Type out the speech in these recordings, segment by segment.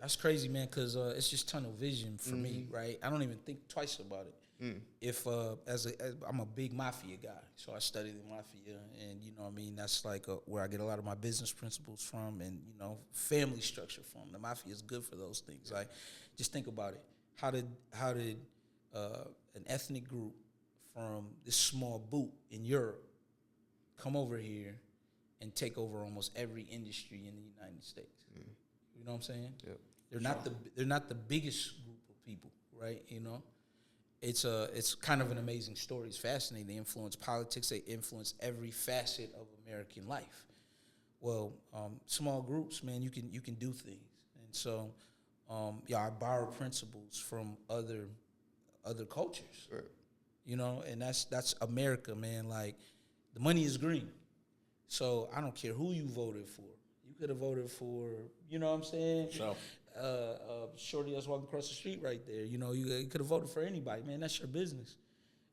That's crazy, man, because it's just tunnel vision for me, right? I don't even think twice about it. If as I'm a big mafia guy, so I study the mafia, and you know what I mean, that's like where I get a lot of my business principles from, and you know, family structure from. The mafia is good for those things. Like, just think about it. How did an ethnic group from this small boot in Europe come over here and take over almost every industry in the United States? You know what I'm saying? Yep. They're not the biggest group of people, right? You know, it's kind of an amazing story. It's fascinating. They influence politics. They influence every facet of American life. Well, small groups, man, you can do things, and so I borrow principles from other cultures. Right. You know, and that's America, man. Like, the money is green, so I don't care who you voted for. You could have voted for, you know what I'm saying? So, Shorty that's walking across the street right there. You know, you could have voted for anybody, man. That's your business.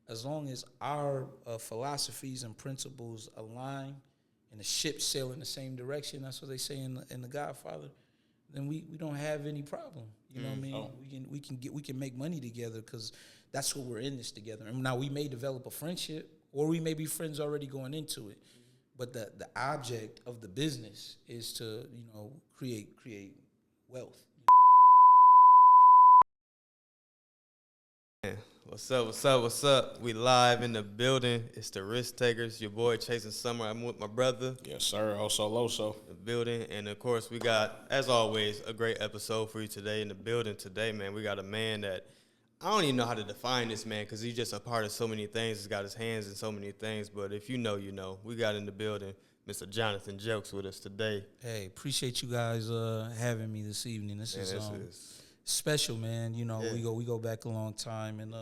As long as our philosophies and principles align and the ship sail in the same direction, that's what they say in The Godfather, then we don't have any problem. You know what I mean? Oh. We can make money together because that's what we're in this together. And now we may develop a friendship, or we may be friends already going into it. But the object of the business is to, you know, create wealth. What's up? We live in the building. It's the Risk Takers. Your boy Chasing Summer. I'm with my brother. yes, sir. Oso Loso. The building, and of course we got, as always, a great episode for you today in the building. Today, man, we got a man that I don't even know how to define this man because he's just a part of so many things. He's got his hands in so many things. But if you know, you know. We got in the building Mr. Jonathan Jelks with us today. Hey, appreciate you guys having me this evening. This is special, man. You know, we go back a long time, and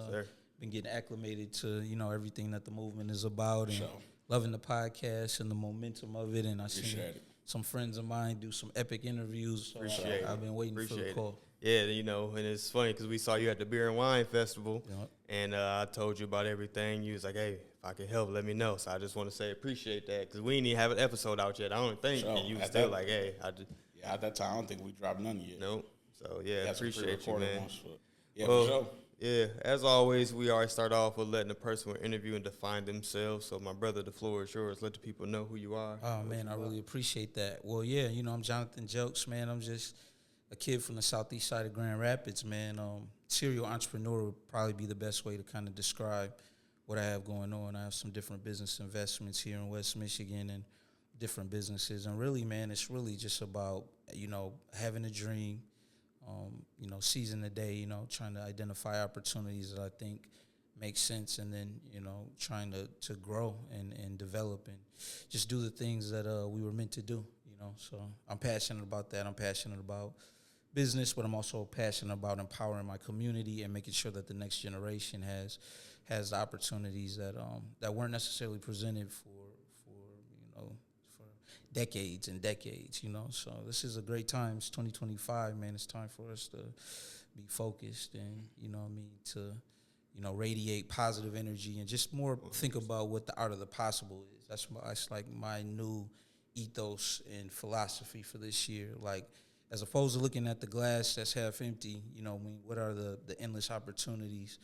been getting acclimated to, you know, everything that the movement is about, and loving the podcast and the momentum of it. And I seen some friends of mine do some epic interviews. So I've been waiting for the call. Yeah, you know, and it's funny because we saw you at the Beer and Wine Festival, and I told you about everything. You was like, hey, if I can help, let me know. So I just want to say appreciate that because we didn't even have an episode out yet, I don't think. And you was still like, hey. At that time, I don't think we dropped none yet. Nope. So, yeah, appreciate you, man. Yeah, for sure. Yeah, as always, we always start off with letting the person we're interviewing define themselves. So, my brother, the floor is yours. Let the people know who you are. Oh, man, I really appreciate that. Well, yeah, you know, I'm Jonathan Jelks, man. I'm just a kid from the southeast side of Grand Rapids, man. Serial entrepreneur would probably be the best way to kind of describe what I have going on. I have some different business investments here in West Michigan and different businesses. And really, man, it's really just about, you know, having a dream, you know, seizing the day, you know, trying to identify opportunities that I think make sense, and then, you know, trying to grow and develop and just do the things that we were meant to do, you know. So I'm passionate about that. I'm passionate about business, but I'm also passionate about empowering my community and making sure that the next generation has the opportunities that weren't necessarily presented for you know, decades and decades, you know. So this is a great time. It's 2025, man. It's time for us to be focused and, you know what I mean, to, you know, radiate positive energy and just more think about what the art of the possible is. That's like my new ethos and philosophy for this year. Like, as opposed to looking at the glass that's half empty, you know, I mean, what are the endless opportunities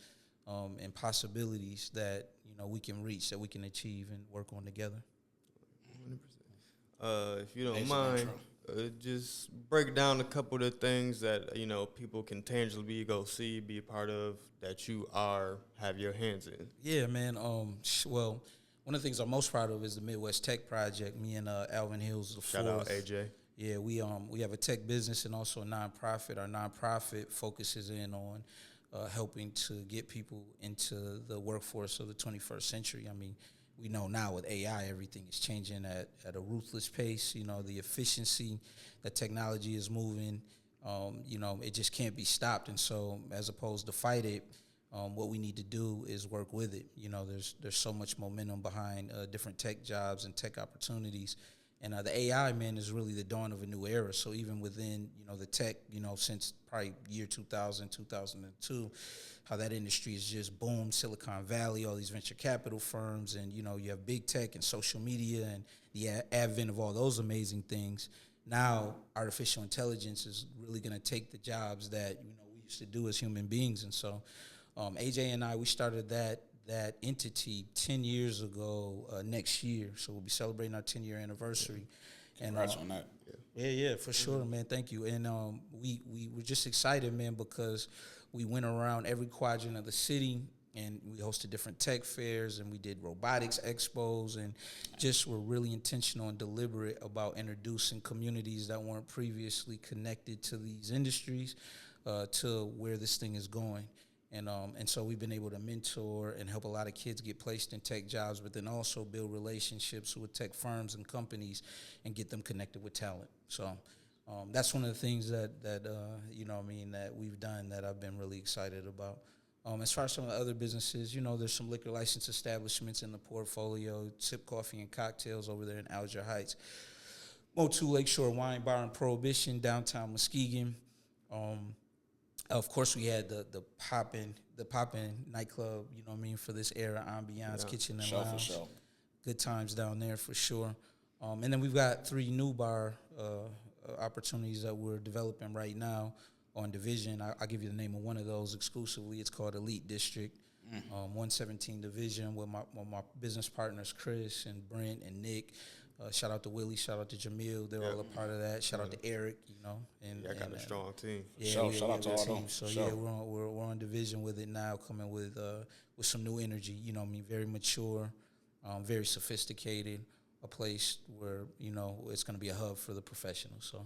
and possibilities that, you know, we can reach, that we can achieve and work on together. 100%. If you don't mind, just break down a couple of the things that, you know, people can tangibly go see, be a part of, that you have your hands in. Yeah, man. Well, one of the things I'm most proud of is the Midwest Tech Project. Me and Alvin Hills, the Shout out AJ. Yeah, we have a tech business and also a nonprofit. Our nonprofit focuses in on helping to get people into the workforce of the 21st century. I mean, we know now with AI, everything is changing at a ruthless pace. You know, the efficiency that technology is moving, you know, it just can't be stopped. And so as opposed to fight it, what we need to do is work with it. You know, there's so much momentum behind different tech jobs and tech opportunities. And the AI, man, is really the dawn of a new era. So even within, you know, the tech, you know, since probably year 2000, 2002, how that industry has just boomed, Silicon Valley, all these venture capital firms, and, you know, you have big tech and social media and the advent of all those amazing things. now artificial intelligence is really going to take the jobs that we used to do as human beings. And so AJ and I, we started that entity 10 years ago next year. So we'll be celebrating our 10-year anniversary. Congrats on that. Yeah, for sure, man. Thank you. And we were just excited, man, because we went around every quadrant of the city, and we hosted different tech fairs, and we did robotics expos, and just were really intentional and deliberate about introducing communities that weren't previously connected to these industries to where this thing is going. And so we've been able to mentor and help a lot of kids get placed in tech jobs, but then also build relationships with tech firms and companies and get them connected with talent. So that's one of the things that we've done that I've been really excited about. As far as some of the other businesses, there's some liquor license establishments in the portfolio, Sip Coffee and Cocktails over there in Alger Heights, Motu Lakeshore Wine Bar and Prohibition, downtown Muskegon. Of course, we had the poppin' nightclub, for this era, ambiance, kitchen and lounge. For sure. Good times down there for sure. And then we've got 3 new bar opportunities that we're developing right now on Division. I'll give you the name of one of those exclusively. It's called Elite District, 117 Division with my business partners, Chris and Brent and Nick. Shout out to Willie, shout out to Jamil. They're all a part of that. Shout out to Eric, And got a strong team. Yeah, shout out to all them. So we're on Division with it now, coming with some new energy. Very mature, very sophisticated. A place where it's going to be a hub for the professionals. So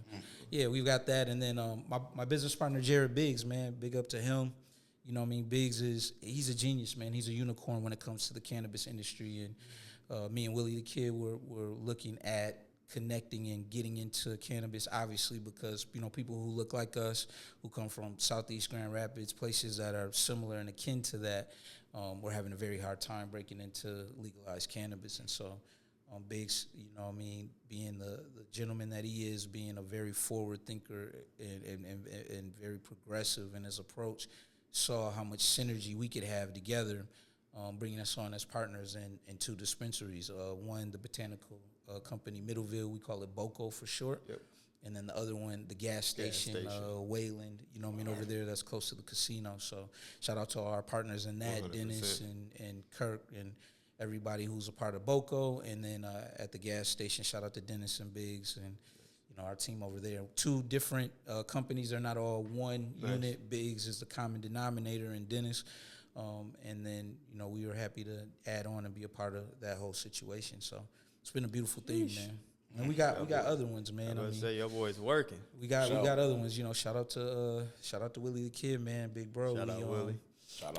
yeah, we've got that. And then my business partner Jared Biggs, man, big up to him. Biggs he's a genius, man. He's a unicorn when it comes to the cannabis industry. And me and Willie the Kid were looking at connecting and getting into cannabis, obviously, because people who look like us, who come from Southeast Grand Rapids, places that are similar and akin to that, we're having a very hard time breaking into legalized cannabis. And so Biggs, being the gentleman that he is, being a very forward thinker and very progressive in his approach, saw how much synergy we could have together, bringing us on as partners in 2 dispensaries. One, the botanical company Middleville, we call it BOCO for short. Yep. And then the other one, the gas station. Wayland, over there that's close to the casino. So shout out to all our partners in that, 100%. Dennis and Kirk and everybody who's a part of BOCO. And then at the gas station, shout out to Dennis and Biggs and our team over there. 2 different companies. They're not all one unit. Biggs is the common denominator, and Dennis. And then, we were happy to add on and be a part of that whole situation. So it's been a beautiful thing, man. And we got other ones, man. I say your boy's working. We got other ones. Shout out to Willie the Kid, man, big bro. Shout out Willie.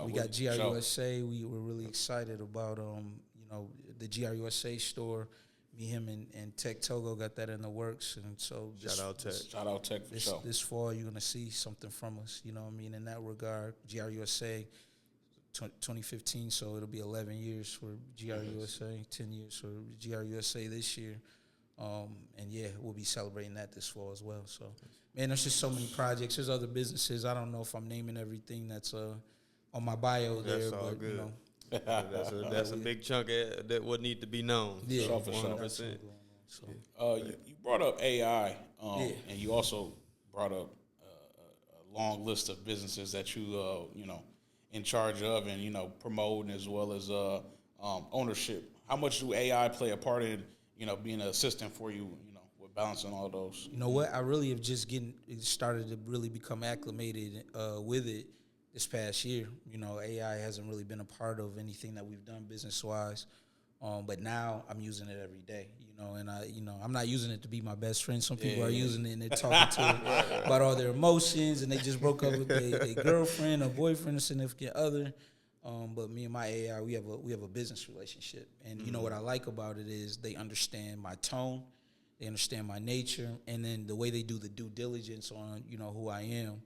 We got GRUSA. We were really excited about the GRUSA store. Me, him, and Tech Togo got that in the works, and so shout out Tech for sure. This fall, you're gonna see something from us. In that regard, GRUSA. 2015, so it'll be 11 years for GRUSA, 10 years for GRUSA this year. And yeah, we'll be celebrating that this fall as well. So, man, there's just so many projects. There's other businesses. I don't know if I'm naming everything that's on my bio there. That's all but, good. That's a big chunk that would need to be known. Yeah, so, for 100%. sure. You brought up AI, and you also brought up a long list of businesses that you, in charge of and, promoting as well as ownership. How much do AI play a part in, being an assistant for you, with balancing all those? You know what? I really have just started to really become acclimated with it this past year. AI hasn't really been a part of anything that we've done business-wise. But now I'm using it every day, and I'm not using it to be my best friend. Some people are using it and they're talking to it about all their emotions, and they just broke up with their girlfriend or boyfriend or significant other. But me and my AI, we have a business relationship, and what I like about it is they understand my tone, they understand my nature, and then the way they do the due diligence on who I am.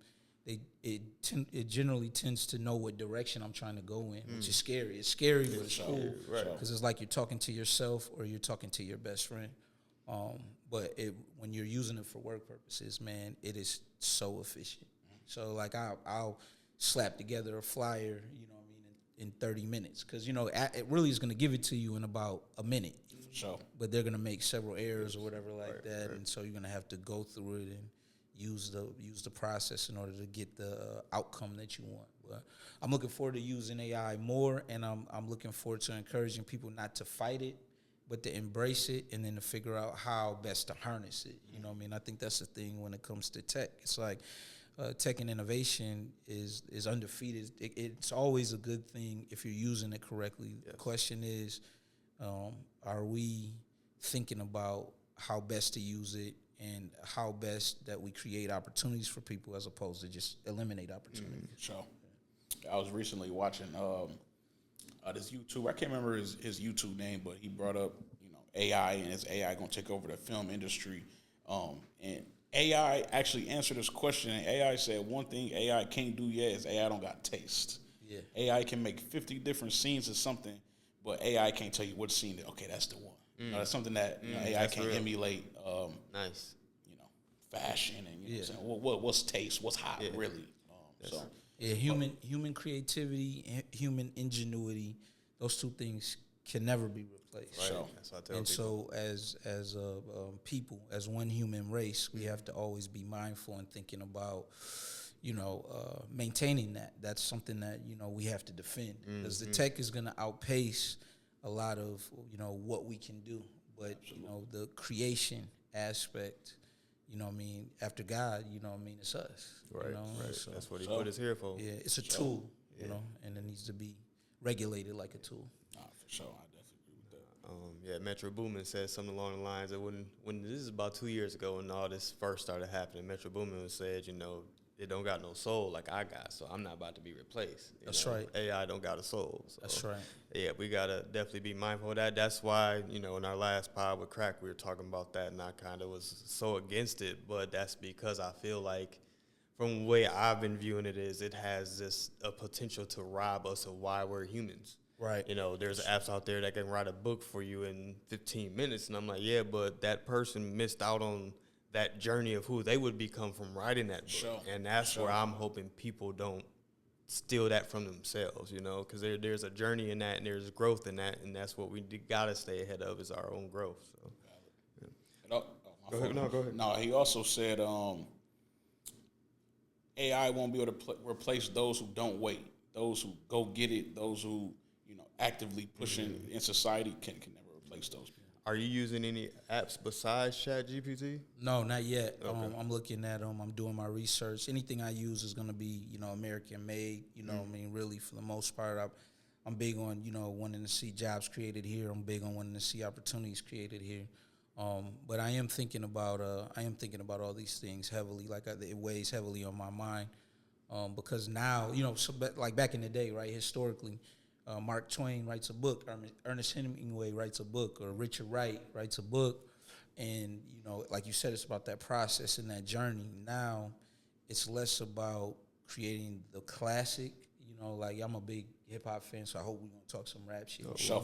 It generally tends to know what direction I'm trying to go in, which is scary. It's scary, but it's cool because it's like you're talking to yourself or you're talking to your best friend. But when you're using it for work purposes, man, it is so efficient. So like I'll slap together a flyer, and in 30 minutes, because it really is going to give it to you in about a minute. Sure. But they're going to make several errors or whatever like that, and so you're going to have to go through it and use the process in order to get the outcome that you want. But I'm looking forward to using AI more, and I'm looking forward to encouraging people not to fight it, but to embrace it, and then to figure out how best to harness it. You know what I mean? I think that's the thing when it comes to tech. It's like tech and innovation is undefeated. It's always a good thing if you're using it correctly. Yes. The question is, are we thinking about how best to use it and how best that we create opportunities for people as opposed to just eliminate opportunities? Sure. I was recently watching this YouTube. I can't remember his YouTube name, but he brought up AI, and is AI going to take over the film industry? And AI actually answered this question, and AI said one thing AI can't do yet is AI don't got taste. Yeah. AI can make 50 different scenes of something, but AI can't tell you what scene. Okay, that's the one. That's something that AI can emulate. Nice. Fashion and what's taste, what's hot, really. Human creativity, human ingenuity, those two things can never be replaced. Right. Sure. That's what I tell and people. So as people, as one human race, we have to always be mindful and thinking about, maintaining that. That's something that, we have to defend, because the tech is going to outpace a lot of, what we can do. But, the creation aspect, after God, it's us. Right. So that's what he put us here for. Yeah, it's a tool, and it needs to be regulated like a tool. For sure. I definitely agree with that. Metro Boomin said something along the lines that when this is about 2 years ago when all this first started happening, Metro Boomin said, it don't got no soul like I got, so I'm not about to be replaced. That's right. AI don't got a soul. So, that's right. Yeah, we got to definitely be mindful of that. That's why, in our last pod with Crack, we were talking about that, and I kind of was so against it, but that's because I feel like from the way I've been viewing it is it has a potential to rob us of why we're humans. Right. There's apps out there that can write a book for you in 15 minutes, and I'm like, yeah, but that person missed out on that journey of who they would become from writing that book. Sure. And that's where I'm hoping people don't steal that from themselves, because there's a journey in that and there's growth in that, and that's what we got to stay ahead of is our own growth. So. Yeah. Go ahead. No, go ahead. No, he also said AI won't be able to replace those who don't wait, those who go get it, those who actively pushing in society can never replace those people. Are you using any apps besides ChatGPT? No, not yet. Okay. I'm looking at them. I'm doing my research. Anything I use is going to be, American made. Really, for the most part, I'm big on, wanting to see jobs created here. I'm big on wanting to see opportunities created here. But I am thinking about all these things heavily. It weighs heavily on my mind, because now, like back in the day, right? Historically, Mark Twain writes a book, Ernest Hemingway writes a book, or Richard Wright writes a book, and like you said, it's about that process and that journey. Now, it's less about creating the classic. Like I'm a big hip hop fan, so I hope we're gonna talk some rap shit. For sure.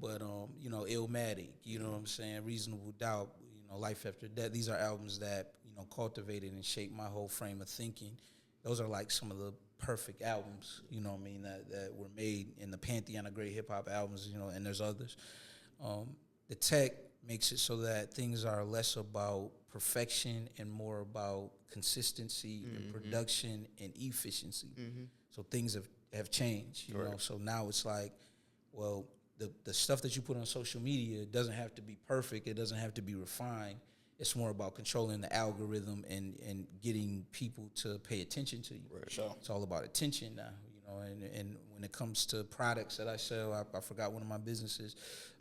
But Illmatic, what I'm saying, Reasonable Doubt, Life After Death. These are albums that cultivated and shaped my whole frame of thinking. Those are like some of the perfect albums, that were made in the pantheon of great hip hop albums, and there's others. The tech makes it so that things are less about perfection and more about consistency and production and efficiency. So things have changed, you know. So now it's like, well, the stuff that you put on social media doesn't have to be perfect. It doesn't have to be refined. It's more about controlling the algorithm and getting people to pay attention to you. Right. Sure. It's all about attention now, and when it comes to products that I sell, I forgot one of my businesses,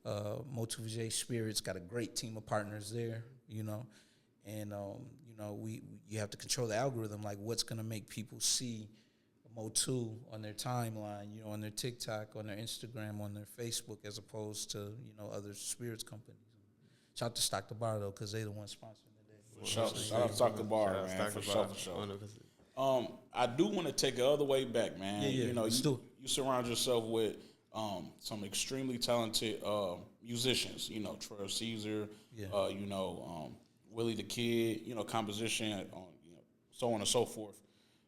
Motu Viget Spirits, got a great team of partners there, and you have to control the algorithm, like what's going to make people see Motu on their timeline, on their TikTok, on their Instagram, on their Facebook, as opposed to, other spirits companies. Shout out to Stock the Bar, though, because they're the ones sponsoring today. Shout out to Stock the Bar, man, for sure. I do want to take it all the way back, man. Yeah. You surround yourself with some extremely talented musicians, Troy Caesar, Willie the Kid, composition, so on and so forth.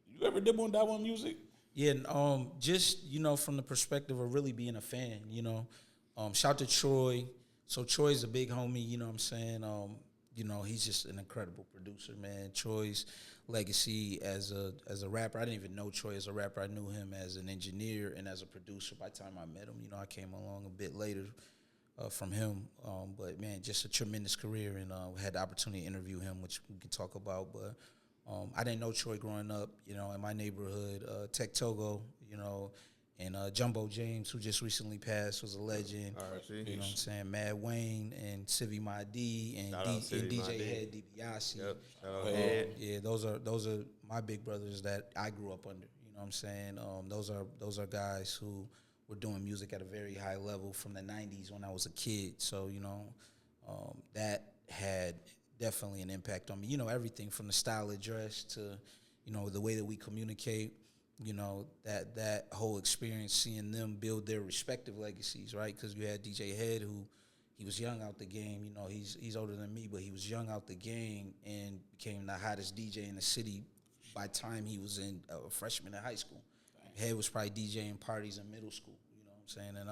You ever dibble and dabble in music? Yeah, and, just from the perspective of really being a fan, shout to Troy. So Troy's a big homie, you know what I'm saying? He's just an incredible producer, man. Troy's legacy as a rapper, I didn't even know Troy as a rapper. I knew him as an engineer and as a producer by the time I met him. I came along a bit later from him. But man, just a tremendous career, and we had the opportunity to interview him, which we can talk about. But I didn't know Troy growing up, in my neighborhood. Tech Togo, and Jumbo James, who just recently passed, was a legend. You know what I'm saying? Mad Wayne and Civi Madi and DJ Head DiBiase. Yep. Yeah, those are my big brothers that I grew up under. You know what I'm saying? Those are guys who were doing music at a very high level from the 90s when I was a kid. So, that had definitely an impact on me. Everything from the style of dress to, the way that we communicate, that whole experience, seeing them build their respective legacies, right? Because you had DJ Head, who he was young out the game. He's older than me, but he was young out the game and became the hottest DJ in the city by the time he was a freshman in high school. Head was probably DJing parties in middle school, you know what I'm saying? And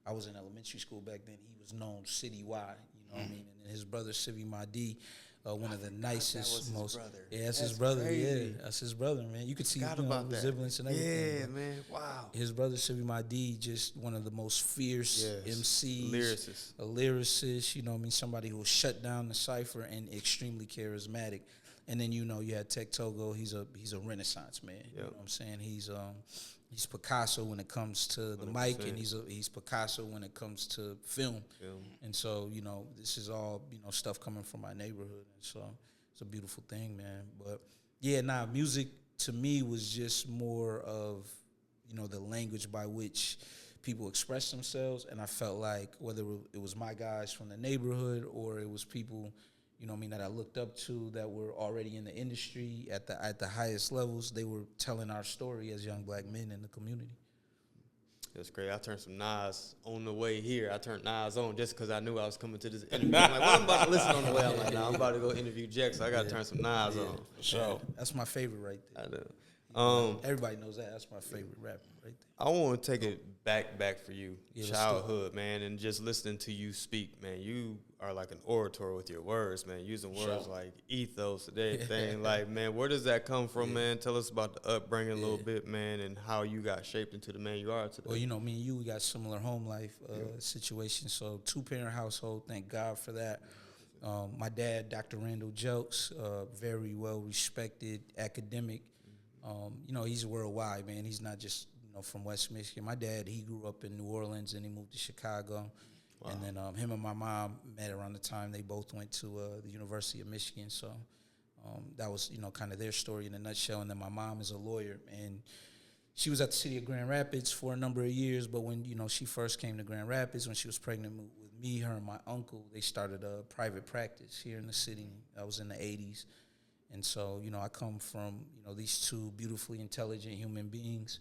I was in elementary school back then. He was known citywide, you know what I mean? And his brother, Civi Madi, one of the nicest, most. Brother. Yeah, that's his brother. Crazy. Yeah, that's his brother, man. You could see about that. resemblance and everything. Yeah, man. Wow. His brother, Civi Madi, just one of the most fierce MCs. A lyricist, you know what I mean? Somebody who will shut down the cipher and extremely charismatic. And then, you had Tech Togo. He's a renaissance man. You know what I'm saying? He's Picasso when it comes to the 100%. Mic, and he's Picasso when it comes to film. And so, this is all, stuff coming from my neighborhood. And so it's a beautiful thing, man. But, yeah, music to me was just more of, the language by which people express themselves. And I felt like whether it was my guys from the neighborhood or it was people, that I looked up to that were already in the industry at the highest levels, they were telling our story as young black men in the community. That's great. I turned some Nas on the way here. I turned Nas on just because I knew I was coming to this interview. I'm like, well, I'm about to listen on the way. I'm like, I'm about to go interview Jelks, so I got to turn some Nas on. For sure. That's my favorite right there. I know. Everybody knows that. That's my favorite rapper right there. I want to take it back for you, childhood, man, and just listening to you speak, man. You are like an orator with your words, man, using words like ethos and everything. Like, man, where does that come from, man? Tell us about the upbringing a little bit, man, and how you got shaped into the man you are today. Well, me and you, we got similar home life situations. So 2-parent household, thank God for that. My dad, Dr. Randall Jelks, very well-respected academic. He's worldwide, man. He's not just, from West Michigan. My dad, he grew up in New Orleans and he moved to Chicago. Wow. And then him and my mom met around the time they both went to the University of Michigan. So that was, kind of their story in a nutshell. And then my mom is a lawyer. And she was at the city of Grand Rapids for a number of years. But when, she first came to Grand Rapids, when she was pregnant with me, her and my uncle, they started a private practice here in the city. That was in the 80s. And so, I come from, these two beautifully intelligent human beings.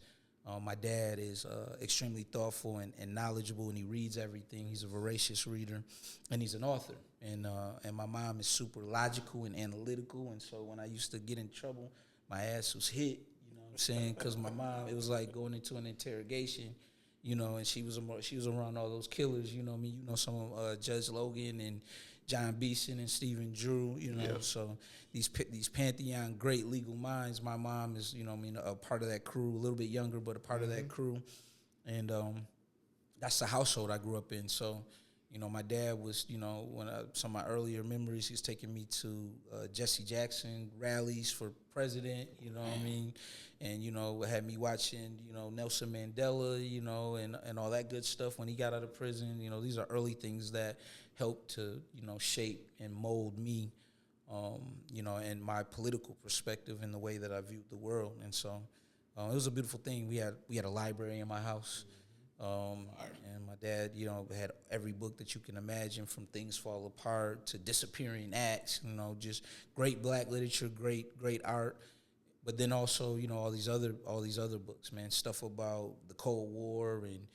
My dad is extremely thoughtful and knowledgeable, and he reads everything. He's a voracious reader, and he's an author. And my mom is super logical and analytical. And so when I used to get in trouble, my ass was hit, you know what I'm saying? Because my mom, it was like going into an interrogation, and she was around all those killers, you know what I mean? Some of Judge Logan and John Beeson and Stephen Drew, so these pantheon great legal minds. My mom is, a part of that crew, a little bit younger, but a part of that crew. And that's the household I grew up in. So, my dad was, some of my earlier memories, he's taking me to Jesse Jackson rallies for president, you know what I mean? And, had me watching, Nelson Mandela, and all that good stuff when he got out of prison. These are early things that helped to, shape and mold me, and my political perspective and the way that I viewed the world. And so it was a beautiful thing. We had a library in my house. And my dad, had every book that you can imagine, from Things Fall Apart to Disappearing Acts, just great black literature, great art. But then also, all these other books, man, stuff about the Cold War and,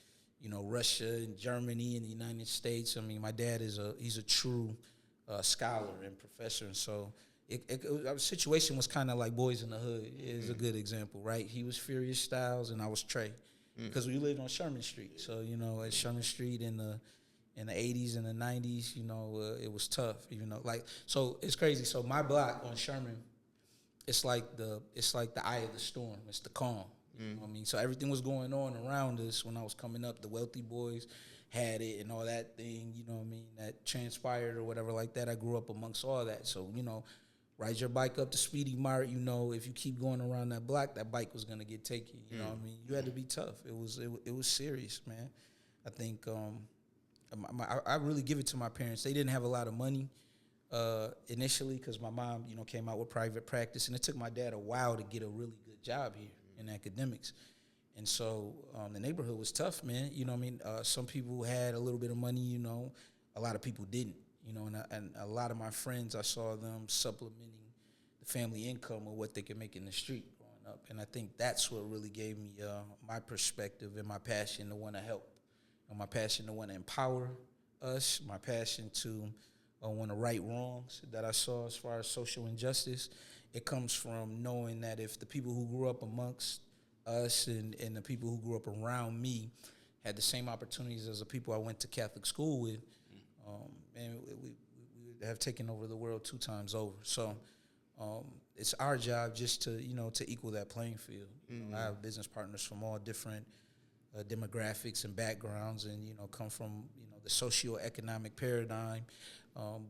Russia and Germany and the United States. I mean, my dad he's a true scholar and professor. And so, Our situation was kind of like Boys in the Hood is a good example, right? He was Furious Styles and I was Trey, because we lived on Sherman Street. So at Sherman Street in the 80s and the 90s, it was tough. So it's crazy. So my block on Sherman, it's like the eye of the storm. It's the calm. You know what I mean? So everything was going on around us when I was coming up. The wealthy boys had it and all that thing, that transpired or whatever like that. I grew up amongst all that. So, ride your bike up to Speedy Mart, if you keep going around that block, that bike was going to get taken. You know what I mean? You had to be tough. It was serious, man. I think I really give it to my parents. They didn't have a lot of money initially because my mom, came out with private practice, and it took my dad a while to get a really good job here in academics. And so the neighborhood was tough, man. Some people had a little bit of money, a lot of people didn't. And a lot of my friends, I saw them supplementing the family income or what they could make in the street growing up. And I think that's what really gave me my perspective and my passion to want to help, and my passion to want to empower us, my passion to want to right wrongs that I saw as far as social injustice. It comes from knowing that if the people who grew up amongst us and the people who grew up around me had the same opportunities as the people I went to Catholic school with, and we would have taken over the world 2 times over. So it's our job just to equal that playing field. I have business partners from all different demographics and backgrounds, and come from the socioeconomic paradigm.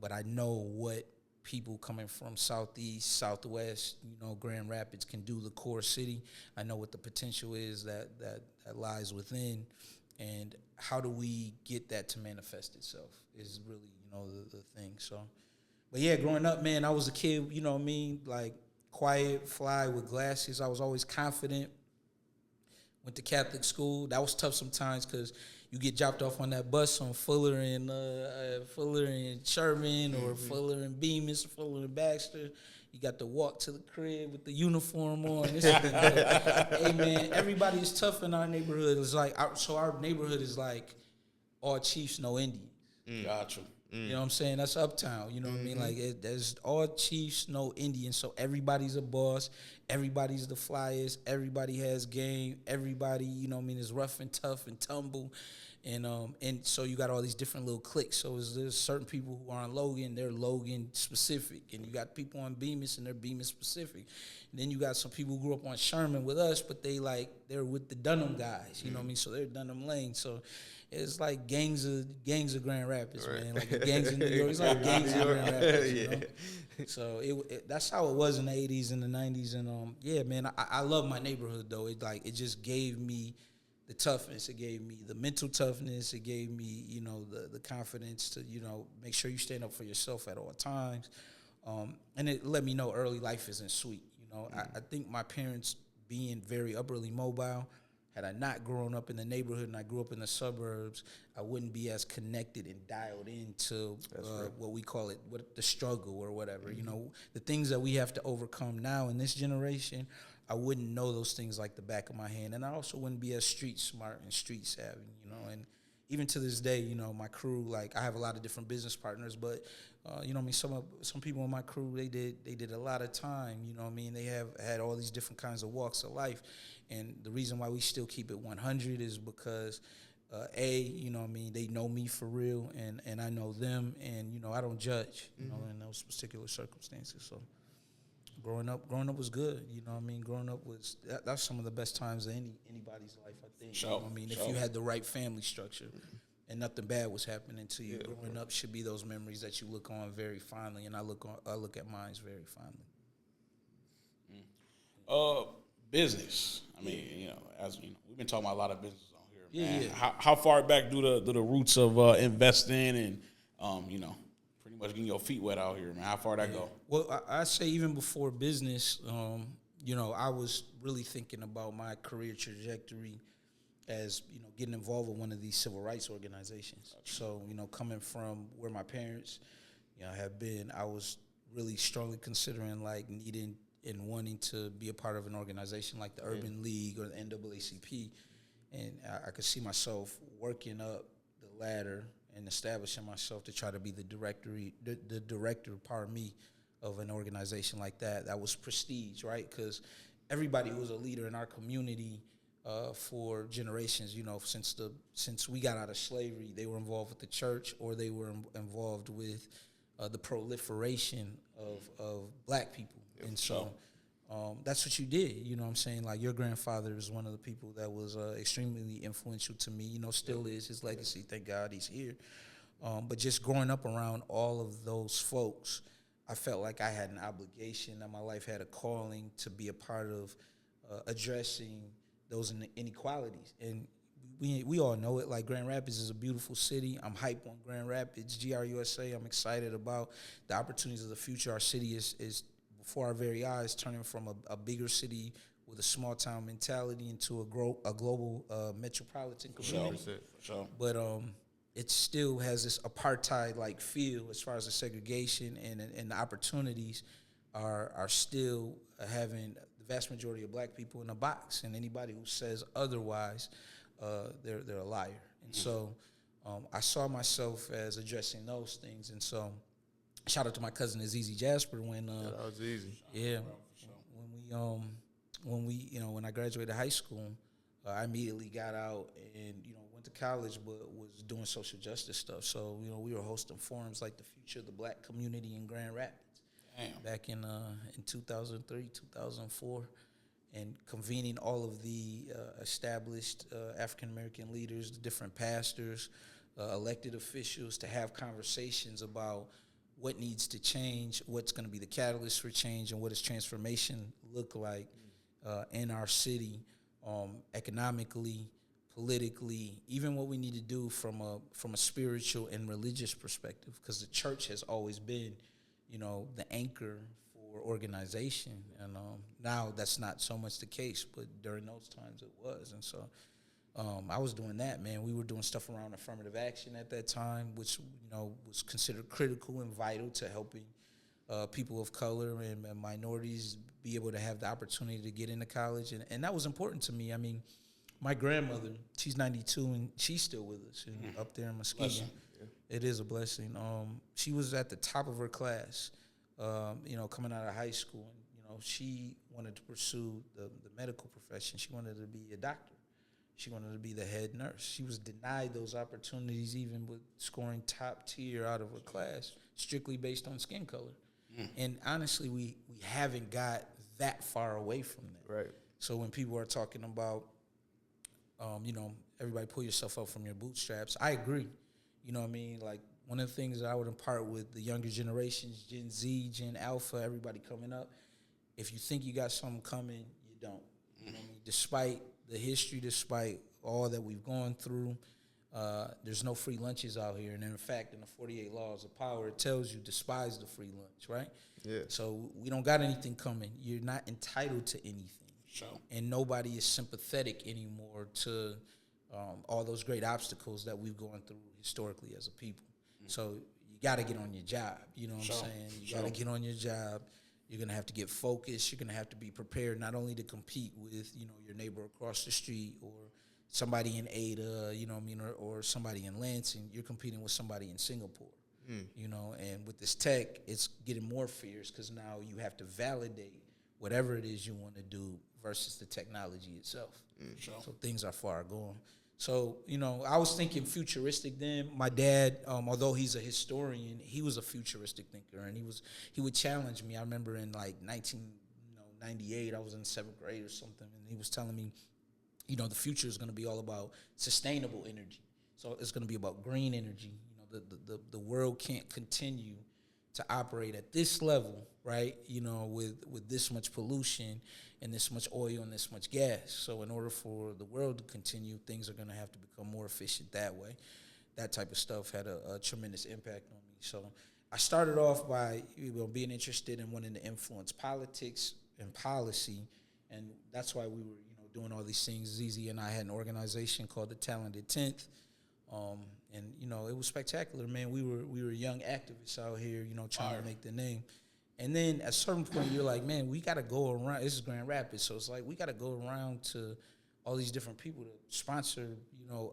But I know what people coming from Southeast, Southwest, Grand Rapids can do, the core city. I know what the potential is that lies within. And how do we get that to manifest itself is really, the thing. So, but yeah, growing up, man, I was a kid, like quiet, fly with glasses. I was always confident. Went to Catholic school. That was tough sometimes because you get dropped off on that bus on Fuller and Sherman, or Fuller and Bemis, or Fuller and Baxter. You got to walk to the crib with the uniform on. Hey, man, everybody is tough in our neighborhood. It's like, our neighborhood is like all Chiefs, no Indians. Gotcha. You know what I'm saying? That's uptown. You know what I mean? Like, there's all Chiefs, no Indians. So everybody's a boss. Everybody's the flyest. Everybody has game. Everybody, is rough and tough and tumble. And so you got all these different little cliques. So there's certain people who are on Logan, they're Logan specific. And you got people on Bemis, and they're Bemis specific. And then you got some people who grew up on Sherman with us, but they're with the Dunham guys. You know what I mean? So they're Dunham Lane. So it's like gangs of Grand Rapids, right, man. Like the gangs in New York. It's like gangs in Grand Rapids, So that's how it was in the 80s and the 90s. And, yeah, man, I love my neighborhood, though. It just gave me the toughness. It gave me the mental toughness. It gave me, the confidence to, make sure you stand up for yourself at all times. And it let me know early life isn't sweet. I think my parents being very upwardly mobile, had I not grown up in the neighborhood and I grew up in the suburbs, I wouldn't be as connected and dialed into what we call it, the struggle or whatever. The things that we have to overcome now in this generation, I wouldn't know those things like the back of my hand. And I also wouldn't be as street smart and street savvy, And even to this day, my crew, like I have a lot of different business partners, but some people in my crew, they did a lot of time, They have had all these different kinds of walks of life. And the reason why we still keep it 100 is because they know me for real, and I know them, and I don't judge, in those particular circumstances. So growing up was good, Growing up was that's some of the best times of anybody's life, I think. Sure, if you had the right family structure and nothing bad was happening to you, growing up should be those memories that you look on very fondly, and I look at mine very fondly. Business. We've been talking about a lot of business on here, man. Yeah. How far back do the roots of investing and pretty much getting your feet wet out here, man? How far that go? Well, I say even before business, I was really thinking about my career trajectory as getting involved with one of these civil rights organizations. So coming from where my parents have been, I was really strongly considering like needing and wanting to be a part of an organization like the Urban League or the NAACP. And I could see myself working up the ladder and establishing myself to try to be the director, of an organization like that. That was prestige, right? Because everybody who was a leader in our community for generations, since we got out of slavery, they were involved with the church, or they were involved with the proliferation of black people. Yep. And so that's what you did. You know what I'm saying? Like, your grandfather is one of the people that was extremely influential to me, still is. His legacy, thank God he's here. But just growing up around all of those folks, I felt like I had an obligation, that my life had a calling to be a part of addressing those inequalities. And we all know it. Like, Grand Rapids is a beautiful city. I'm hyped on Grand Rapids, GRUSA. I'm excited about the opportunities of the future. Our city is before our very eyes, turning from a bigger city with a small town mentality into a global metropolitan community. For sure. But it still has this apartheid-like feel as far as the segregation and the opportunities are still having the vast majority of black people in a box, and anybody who says otherwise, they're a liar. And so I saw myself as addressing those things. And so shout out to my cousin Azizi Jasper when that was easy. Yeah, when I graduated high school, I immediately got out and went to college, but was doing social justice stuff. So we were hosting forums like the Future of the Black Community in Grand Rapids. Damn. Back in 2003, 2004, and convening all of the established African-American leaders, the different pastors, elected officials, to have conversations about what needs to change, what's going to be the catalyst for change, and what does transformation look like in our city, economically, politically, even what we need to do from a spiritual and religious perspective, because the church has always been the anchor for organization. And now that's not so much the case, but during those times it was. And so I was doing that, man. We were doing stuff around affirmative action at that time, which, was considered critical and vital to helping people of color and minorities be able to have the opportunity to get into college. And that was important to me. I mean, my grandmother, she's 92, and she's still with us up there in Muskegon. It is a blessing. She was at the top of her class, coming out of high school. And, she wanted to pursue the medical profession. She wanted to be a doctor. She wanted to be the head nurse. She was denied those opportunities, even with scoring top tier out of her class, strictly based on skin color. And honestly, we haven't got that far away from that. Right. So when people are talking about, everybody pull yourself up from your bootstraps, I agree. You know what I mean? Like, one of the things that I would impart with the younger generations, Gen Z, Gen Alpha, everybody coming up, if you think you got something coming, you don't. You know what I mean? Despite the history, despite all that we've gone through, there's no free lunches out here. And in fact, in the 48 Laws of Power, it tells you despise the free lunch, right? Yeah. So we don't got anything coming. You're not entitled to anything. Sure. And nobody is sympathetic anymore to all those great obstacles that we've gone through historically as a people. So you got to get on your job. You know what I'm saying? You got to get on your job. You're going to have to get focused. You're going to have to be prepared not only to compete with, your neighbor across the street or somebody in Ada, or somebody in Lansing. You're competing with somebody in Singapore, and with this tech, it's getting more fierce because now you have to validate whatever it is you want to do versus the technology itself. So things are far gone. So, I was thinking futuristic then. My dad, although he's a historian, he was a futuristic thinker, and he would challenge me. I remember in like 1998, I was in 7th grade or something, and he was telling me, the future is going to be all about sustainable energy. So it's going to be about green energy. The world can't continue to operate at this level, right? With this much pollution and this much oil and this much gas. So in order for the world to continue, things are going to have to become more efficient that way. That type of stuff had a tremendous impact on me. So I started off by being interested in wanting to influence politics and policy, and that's why we were doing all these things. Zizi and I had an organization called the Talented 10th. And it was spectacular, man. We were young activists out here, trying to make the name. And then at a certain point, you're like, man, we got to go around. This is Grand Rapids, so it's like we got to go around to all these different people to sponsor,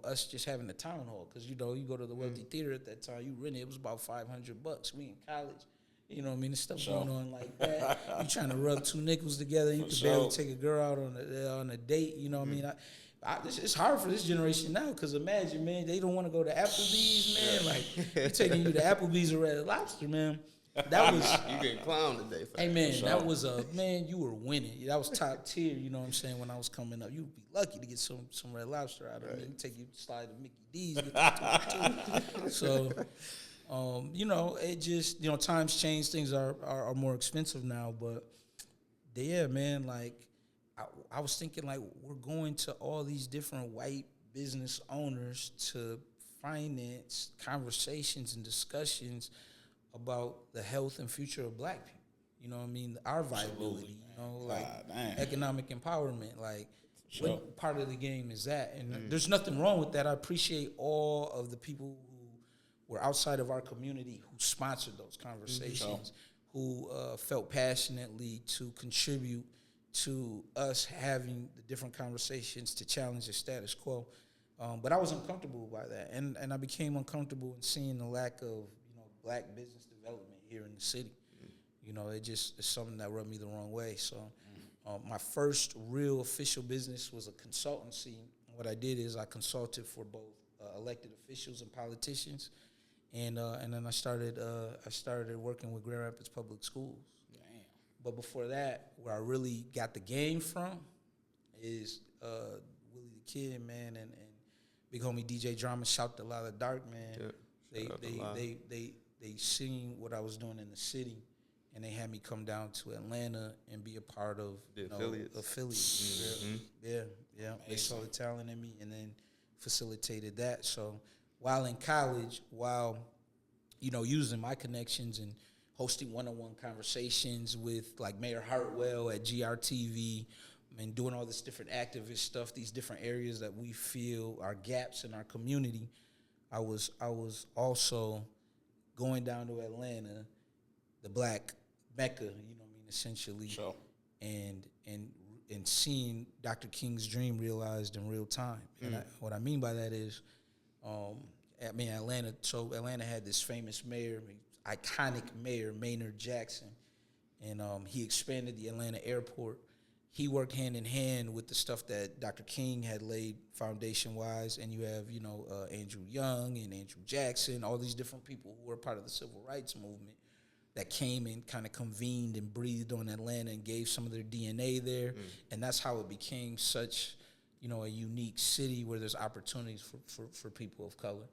us just having the town hall. Because, you go to the Wealthy Theater at that time, you rent it. It was about $500. We in college. You know what I mean? There's stuff going on like that. You trying to rub two nickels together. You can barely take a girl out on a date. You know what I mean? It's hard for this generation now because imagine, man, they don't want to go to Applebee's, man. Like, you taking you to Applebee's or Red Lobster, man. That was you getting clowned today. Hey man, that was man, you were winning. That was top tier. You know what I'm saying? When I was coming up, you'd be lucky to get some Red Lobster out of it. Take you slide to Mickey D's. Get the so, you know, it just times change. Things are more expensive now, but yeah, man. Like I was thinking, like we're going to all these different white business owners to finance conversations and discussions about the health and future of black people. You know what I mean? Our viability, like economic empowerment. Like, what part of the game is that? And there's nothing wrong with that. I appreciate all of the people who were outside of our community who sponsored those conversations, who felt passionately to contribute to us having the different conversations to challenge the status quo. But I was uncomfortable by that. And I became uncomfortable in seeing the lack of black business development here in the city. You know, it's something that rubbed me the wrong way. So my first real official business was a consultancy. What I did is I consulted for both elected officials and politicians. And then I started working with Grand Rapids Public Schools. Damn. But before that, where I really got the game from is Willie the Kid, man, and big homie DJ Drama, shout to Lala Dark, man. Yeah. They seen what I was doing in the city, and they had me come down to Atlanta and be a part of the affiliates. Mm-hmm. Yeah. They saw the talent in me and then facilitated that. So while in college, using my connections and hosting one-on-one conversations with like Mayor Hartwell at GRTV and doing all this different activist stuff, these different areas that we feel are gaps in our community, I was also going down to Atlanta, the black Mecca, essentially, and seeing Dr. King's dream realized in real time. And what I mean by that is, Atlanta. So Atlanta had this famous mayor, iconic mayor, Maynard Jackson, and he expanded the Atlanta airport. He worked hand in hand with the stuff that Dr. King had laid foundation-wise, and you have, Andrew Young and Andrew Jackson, all these different people who were part of the civil rights movement that came and kind of convened and breathed on Atlanta and gave some of their DNA there, and that's how it became such, a unique city where there's opportunities for people of color.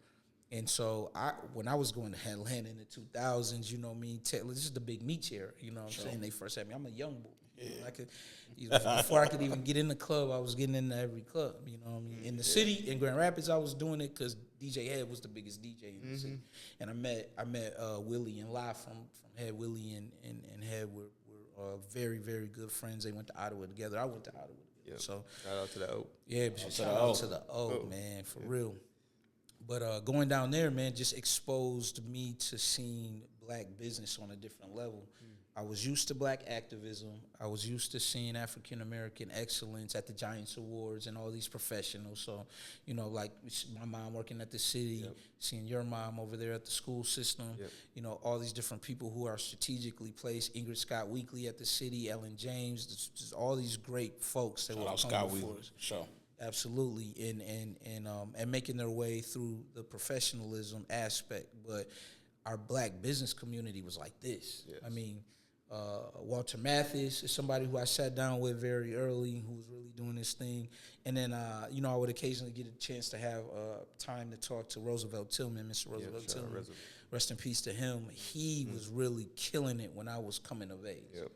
And so when I was going to Atlanta in the 2000s, this is the Big Meech era, I'm saying? They first had me. I'm a young boy. Yeah. Before I could even get in the club, I was getting into every club, In the city, in Grand Rapids, I was doing it because DJ Head was the biggest DJ in the city. And I met Willie and La from Head. Willie and Head were very, very good friends. They went to Ottawa together. I went to Ottawa together. Yep. So shout out to the Oak. Yeah, shout out to the Oak, man, for real. But going down there, man, just exposed me to seeing black business on a different level. I was used to black activism. I was used to seeing African-American excellence at the Giants Awards and all these professionals. So, like my mom working at the city, seeing your mom over there at the school system, all these different people who are strategically placed. Ingrid Scott Weekly at the city, Ellen James, just all these great folks that were coming before us. Sure. Absolutely, and making their way through the professionalism aspect. But our black business community was like this. Yes. I mean, Walter Mathis is somebody who I sat down with very early, who was really doing this thing. And then, I would occasionally get a chance to have time to talk to Roosevelt Tillman, Mr. Roosevelt Tillman. Rest in peace to him. He was really killing it when I was coming of age. Yep.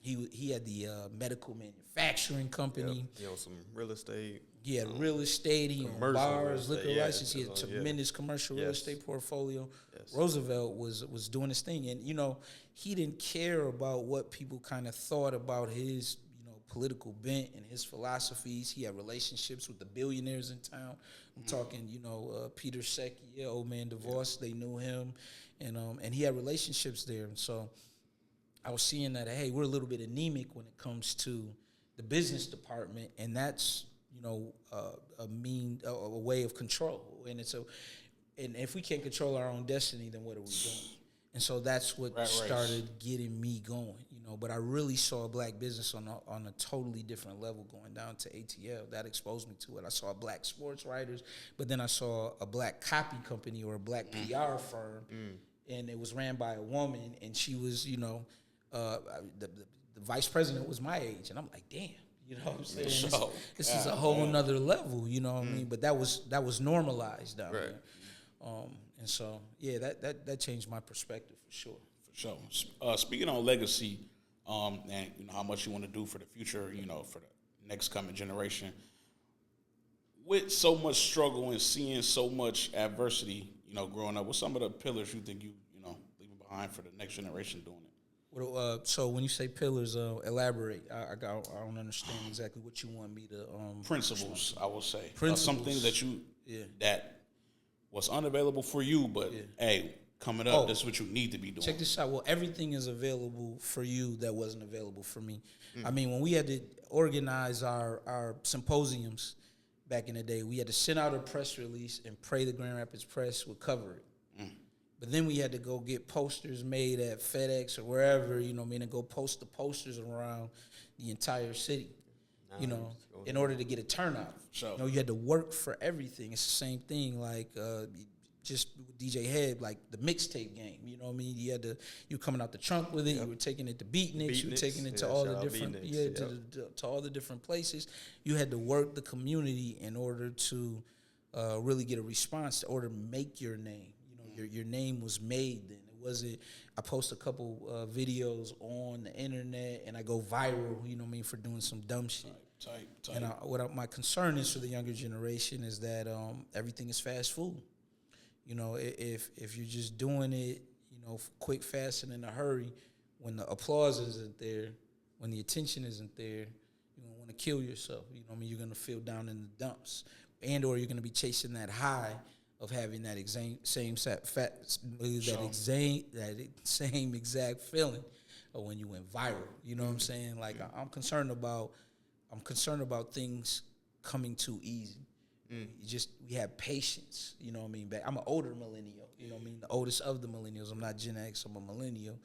He had the medical manufacturing company. Yep. Some real estate. He had real estate. He owned bars, liquor license. He had a tremendous commercial real estate portfolio. Yes. Roosevelt was doing his thing. And, he didn't care about what people kind of thought about his, political bent and his philosophies. He had relationships with the billionaires in town. I'm talking, Peter Secchi, Old Man DeVos. They knew him. And he had relationships there. And so I was seeing that, hey, we're a little bit anemic when it comes to the business department, and that's, a way of control. And and if we can't control our own destiny, then what are we doing? And so that's what Rat race. started getting me going, But I really saw black business on a totally different level going down to ATL. That exposed me to it. I saw black sports writers, but then I saw a black copy company or a black PR firm, and it was ran by a woman, and she was, the vice president was my age, and I'm like, damn. You know what I'm saying? So, this is a whole nother level, you know what I mean? But that was normalized down there. And so, yeah, that changed my perspective for sure. For sure. Speaking on legacy, and how much you want to do for the future, for the next coming generation, with so much struggle and seeing so much adversity, growing up, what's some of the pillars you think leaving behind for the next generation doing it? Well, so when you say pillars, elaborate. I don't understand exactly what you want me to. Principles, I will say. Principles. Some things that that was unavailable for you, but hey, coming up, this is what you need to be doing. Check this out. Well, everything is available for you that wasn't available for me. I mean, when we had to organize our symposiums back in the day, we had to send out a press release and pray the Grand Rapids Press would cover it. But then we had to go get posters made at FedEx or wherever, and go post the posters around the entire city, in order to get a turnout. Sure. You had to work for everything. It's the same thing, like just DJ Head, like the mixtape game. You know what I mean? You were coming out the trunk with it. You were taking it to Beatniks. You were taking it to all the different, to all the different places. You had to work the community in order to really get a response, in order to make your name. Your name was made then. It wasn't, I post a couple videos on the internet and I go viral, for doing some dumb shit. Type. And my concern is for the younger generation is that everything is fast food. If you're just doing it, quick, fast, and in a hurry, when the applause isn't there, when the attention isn't there, you're going to want to kill yourself. You're going to feel down in the dumps. And or you're going to be chasing that high of having that same exact feeling of when you went viral. You know what I'm saying? Like I'm concerned about things coming too easy. We have patience. You know what I mean? I'm an older millennial. You know what I mean? The oldest of the millennials. I'm not Gen X. I'm a millennial.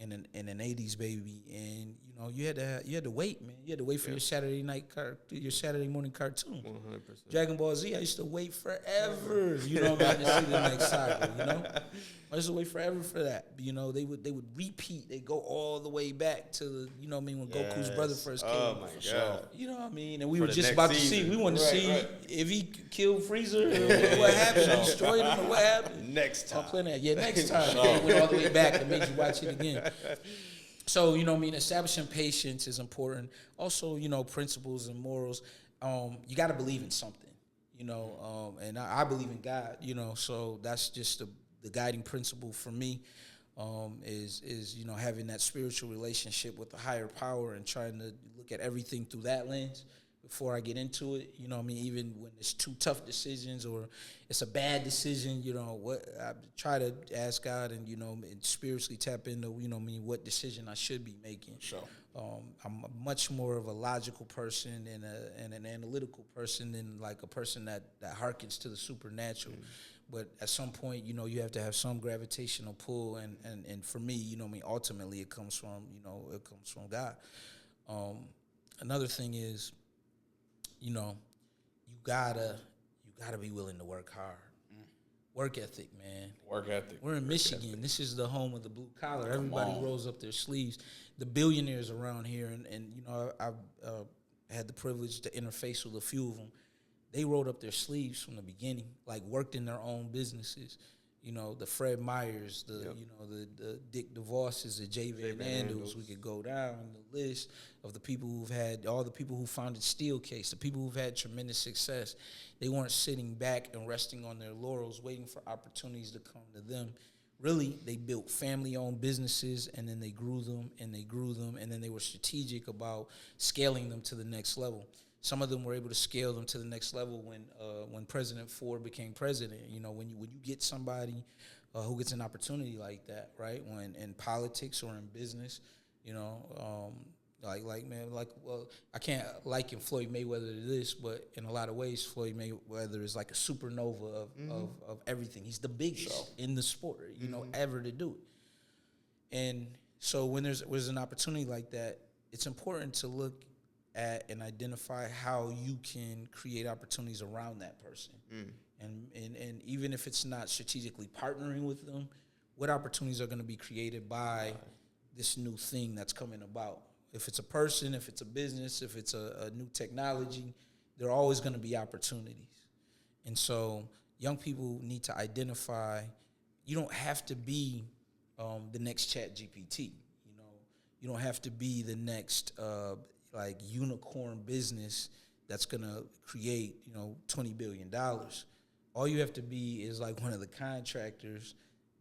In an 80s baby, and you had to wait, man. You had to wait for your Saturday morning cartoon. 100%. Dragon Ball Z, I used to wait forever. To see the next saga. I used to wait forever for that. They would repeat. They go all the way back to when Goku's brother first came. Oh my god. You know what I mean? And we were just about to see. We wanted to see if he killed Freezer or what happened, destroyed him or what happened. Next time. I'm playing that. Yeah, next time. It went all the way back and made you watch it again. So, establishing patience is important. Also, principles and morals. You got to believe in something, and I believe in God, so that's just the guiding principle for me, is having that spiritual relationship with the higher power and trying to look at everything through that lens before I get into it. Even when it's two tough decisions or it's a bad decision, I try to ask God and spiritually tap into what decision I should be making. Sure. I'm much more of a logical person and an analytical person than like a person that harkens to the supernatural. But at some point, you have to have some gravitational pull, and for me, ultimately it comes from God. Another thing is, you gotta be willing to work hard. Work ethic, man. Work ethic. We're in Michigan. This is the home of the blue collar. Everybody rolls up their sleeves. The billionaires around here, and I've had the privilege to interface with a few of them. They rolled up their sleeves from the beginning, like worked in their own businesses. The Fred Meyers, the Dick DeVosses, the J. Van Andels. We could go down the list of the people all the people who founded Steelcase, the people who've had tremendous success. They weren't sitting back and resting on their laurels, waiting for opportunities to come to them. Really, they built family-owned businesses, and then they grew them, and then they were strategic about scaling them to the next level. Some of them were able to scale them to the next level when President Ford became president. When you get somebody who gets an opportunity like that, right? When in politics or in business, Well, I can't liken Floyd Mayweather to this, but in a lot of ways, Floyd Mayweather is like a supernova of everything. He's the biggest in the sport, ever to do it. And so when there's an opportunity like that, it's important to look at and identify how you can create opportunities around that person. And even if it's not strategically partnering with them, what opportunities are going to be created by this new thing that's coming about? If it's a person, if it's a business, if it's a new technology, there are always going to be opportunities. And so young people need to identify, you don't have to be the next Chat GPT. You don't have to be the next unicorn business that's going to create, $20 billion. All you have to be is like one of the contractors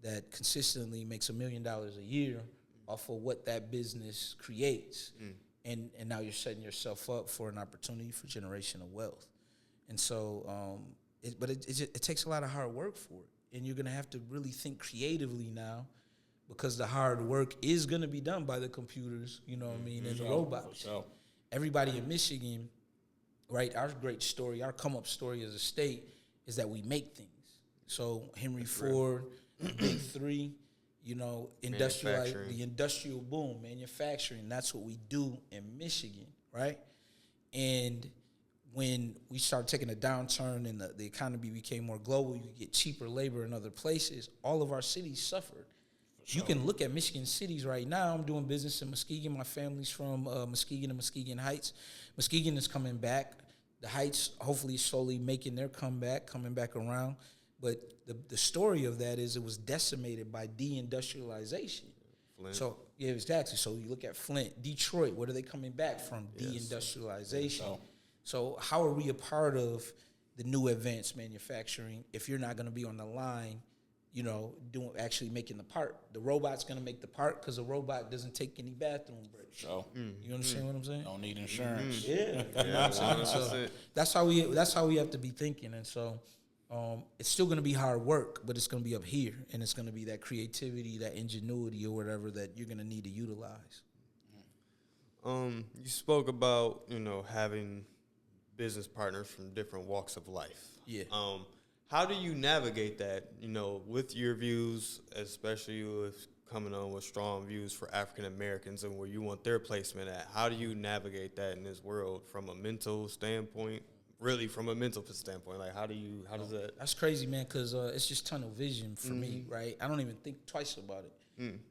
that consistently makes $1 million a year off of what that business creates. And now you're setting yourself up for an opportunity for generational wealth. And so, it takes a lot of hard work for it. And you're going to have to really think creatively now, because the hard work is going to be done by the computers, and the robots. Everybody in Michigan, right, our great story, our come-up story as a state is that we make things. So Henry Ford, the Big Three, the industrial boom, manufacturing, that's what we do in Michigan, right? And when we started taking a downturn and the economy became more global, you could get cheaper labor in other places, all of our cities suffered. You can look at Michigan cities right now. I'm doing business in Muskegon. My family's from Muskegon and Muskegon Heights. Muskegon is coming back. The Heights hopefully slowly making their comeback, coming back around. But the story of that is it was decimated by deindustrialization. Flint. So, yeah, exactly. So you look at Flint, Detroit, what are they coming back from? Deindustrialization. So how are we a part of the new advanced manufacturing if you're not going to be on the line, actually making the part? The robot's going to make the part because a robot doesn't take any bathroom breaks. You understand what I'm saying? Don't need insurance. Yeah. So that's how we have to be thinking. And so it's still going to be hard work, but it's going to be up here, and it's going to be that creativity, that ingenuity or whatever that you're going to need to utilize. You spoke about, having business partners from different walks of life. Yeah. How do you navigate that, with your views, especially with coming on with strong views for African Americans and where you want their placement at? How do you navigate that in this world from a mental standpoint? Really, from a mental standpoint, like how does that? That's crazy, man, because it's just tunnel vision for me, right? I don't even think twice about it.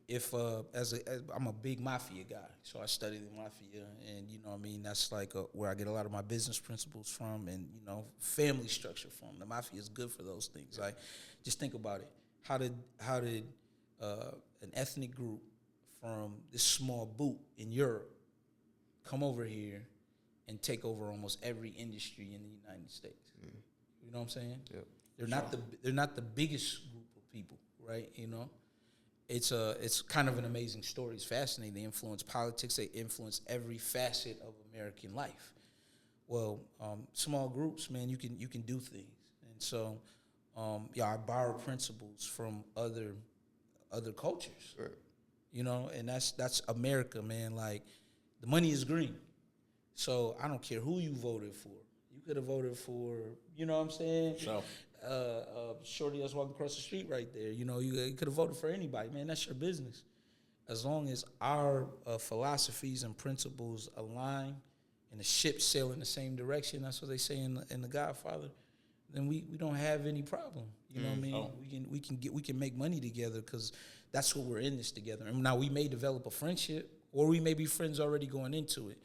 If I'm a big mafia guy, so I study the mafia, and that's like where I get a lot of my business principles from, and family structure from. The mafia is good for those things. Like, just think about it. How did an ethnic group from this small boot in Europe come over here and take over almost every industry in the United States? You know what I'm saying? Yep. They're not the biggest group of people, right? It's kind of an amazing story. It's fascinating. They influence politics. They influence every facet of American life. Well, small groups, man, you can do things. And so, I borrow principles from other cultures. Right. And that's America, man. Like, the money is green. So I don't care who you voted for. You could have voted for, you know what I'm saying? So. Shorty that's walking across the street right there. You could have voted for anybody, man. That's your business. As long as our philosophies and principles align and the ship sail in the same direction, that's what they say in The Godfather, then we don't have any problem. You know what I mean? Oh. We can make money together because that's what we're in this together. And now we may develop a friendship, or we may be friends already going into it.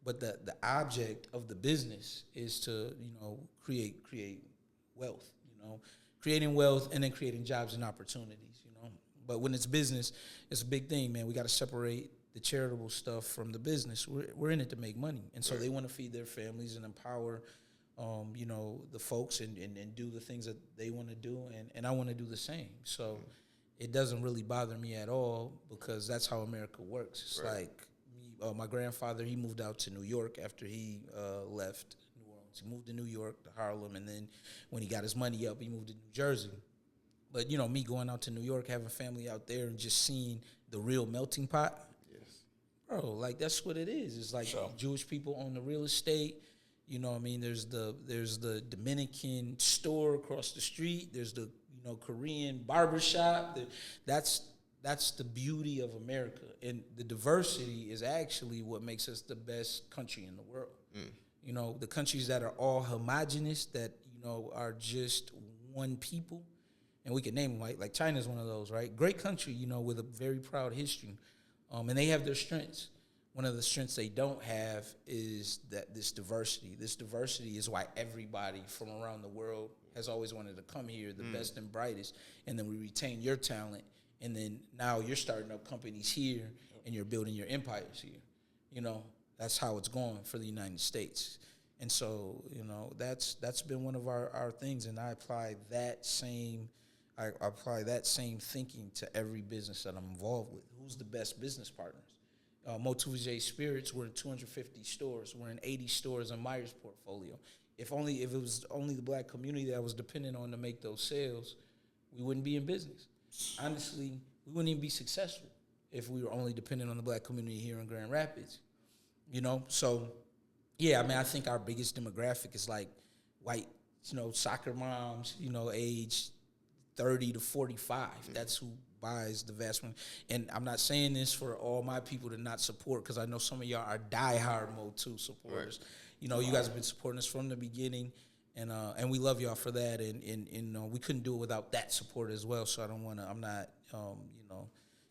But the object of the business is to, create wealth, creating wealth and then creating jobs and opportunities, But when it's business, it's a big thing, man. We got to separate the charitable stuff from the business. We're in it to make money. And so they want to feed their families and empower, the folks and do the things that they want to do. And I want to do the same. So it doesn't really bother me at all because that's how America works. It's like my grandfather, he moved out to New York after he left New Orleans. He moved to New York, to Harlem, and then when he got his money up, he moved to New Jersey. But, me going out to New York, having family out there, and just seeing the real melting pot, Bro, like that's what it is. It's like Jewish people own the real estate. You know what I mean? There's the Dominican store across the street. There's the Korean barbershop. That's the beauty of America. And the diversity is actually what makes us the best country in the world. The countries that are all homogenous, that, are just one people, and we can name them, like China's one of those, right? Great country, with a very proud history. And they have their strengths. One of the strengths they don't have is that this diversity. This diversity is why everybody from around the world has always wanted to come here, the best and brightest, and then we retain your talent, and then now you're starting up companies here, and you're building your empires here. That's how it's going for the United States. And so, that's been one of our things, and I apply that same thinking to every business that I'm involved with. Who's the best business partners? Motu Viget Spirits, we're in 250 stores. We're in 80 stores in Myers' portfolio. If it was only the black community that was dependent on to make those sales, we wouldn't be in business. Honestly, we wouldn't even be successful if we were only dependent on the black community here in Grand Rapids. So, yeah, I think our biggest demographic is like white, soccer moms, age 30 to 45. That's who buys the vast majority. And I'm not saying this for all my people to not support, because I know some of y'all are diehard Motu supporters. Right. You guys have been supporting us from the beginning, and we love y'all for that. And we couldn't do it without that support as well. So I'm not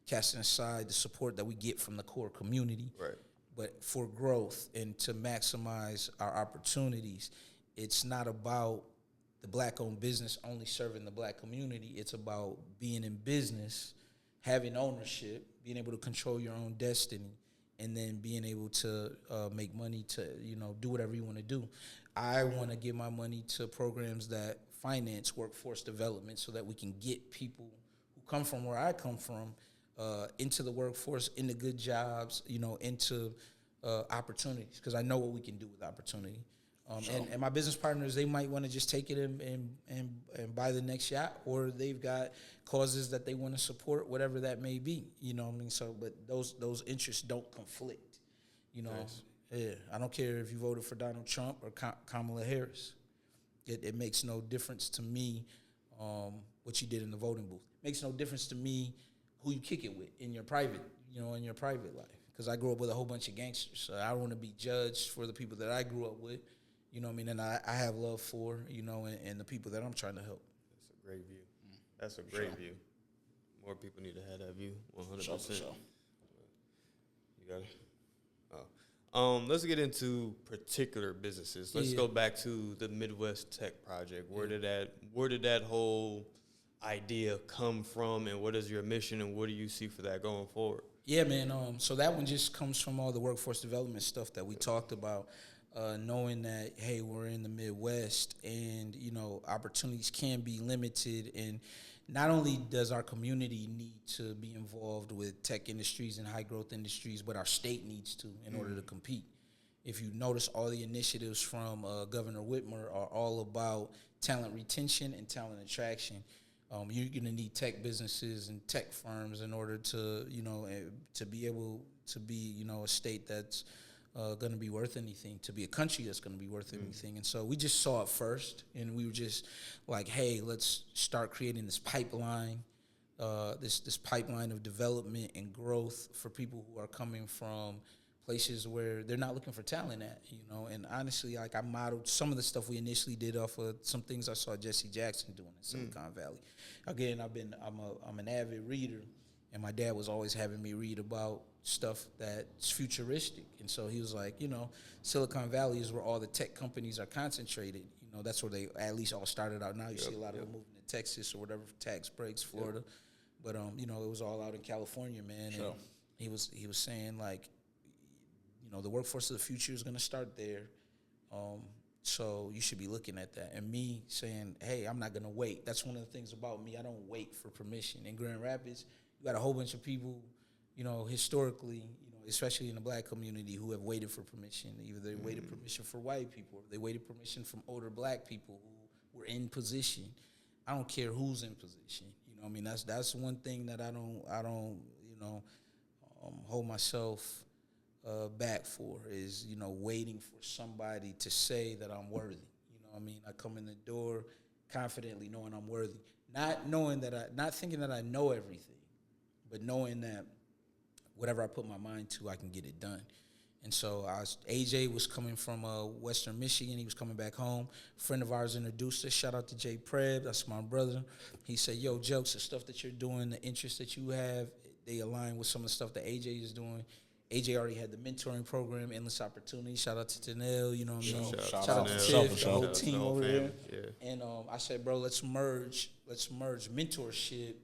casting aside the support that we get from the core community. Right. But for growth and to maximize our opportunities, it's not about the black-owned business only serving the black community. It's about being in business, having ownership, being able to control your own destiny, and then being able to make money to, do whatever you want to do. I want to give my money to programs that finance workforce development so that we can get people who come from where I come from into the workforce, into good jobs, into opportunities, because I know what we can do with opportunity. And my business partners, they might want to just take it and buy the next yacht, or they've got causes that they want to support, whatever that may be. So, but those interests don't conflict. Nice. Yeah, I don't care if you voted for Donald Trump or Kamala Harris. It makes no difference to me what you did in the voting booth. It makes no difference to me who you kick it with in your private life. Because I grew up with a whole bunch of gangsters, so I don't want to be judged for the people that I grew up with. And I have love for, and the people that I'm trying to help. That's a great view. That's a great view. More people need to have that view, 100%. Sure. You got it? Oh. Let's get into particular businesses. Let's go back to the Midwest Tech Project. Where did that whole idea come from, and what is your mission, and what do you see for that going forward? Yeah, man. So that one just comes from all the workforce development stuff that we talked about. Knowing that, hey, we're in the Midwest, and, opportunities can be limited. And not only does our community need to be involved with tech industries and high-growth industries, but our state needs to in order to compete. If you notice, all the initiatives from Governor Whitmer are all about talent retention and talent attraction. You're going to need tech businesses and tech firms in order to, to be able to be, a state that's going to be worth anything, to be a country that's going to be worth anything. And so we just saw it first, and we were just like, hey, let's start creating this pipeline, this pipeline of development and growth for people who are coming from places where they're not looking for talent at, And honestly, like, I modeled some of the stuff we initially did off of some things I saw Jesse Jackson doing in Silicon Valley. Again, I'm an avid reader, and my dad was always having me read about stuff that's futuristic. And so he was like, Silicon Valley is where all the tech companies are concentrated. That's where they at least all started out. Now you see a lot of them moving to Texas or whatever, tax breaks, Florida. But, it was all out in California, man. Sure. And he was saying, like, the workforce of the future is going to start there. So you should be looking at that. And me saying, hey, I'm not going to wait. That's one of the things about me. I don't wait for permission. In Grand Rapids, you got a whole bunch of people, historically, especially in the black community, who have waited for permission. Either they waited permission for white people, or they waited permission from older black people who were in position. I don't care who's in position. That's one thing that I don't hold myself back for is, waiting for somebody to say that I'm worthy. You know what I mean? I come in the door confidently knowing I'm worthy. Not thinking that I know everything, but knowing that whatever I put my mind to, I can get it done. And so AJ was coming from Western Michigan. He was coming back home. A friend of ours introduced us. Shout out to Jay Preb. That's my brother. He said, yo, Jelks, the stuff that you're doing, the interests that you have, they align with some of the stuff that AJ is doing. AJ already had the mentoring program, Endless Opportunity. Shout out to Tanel, you know what I mean? Shout out to Tiff, the whole team over there. Yeah. And I said, bro, let's merge mentorship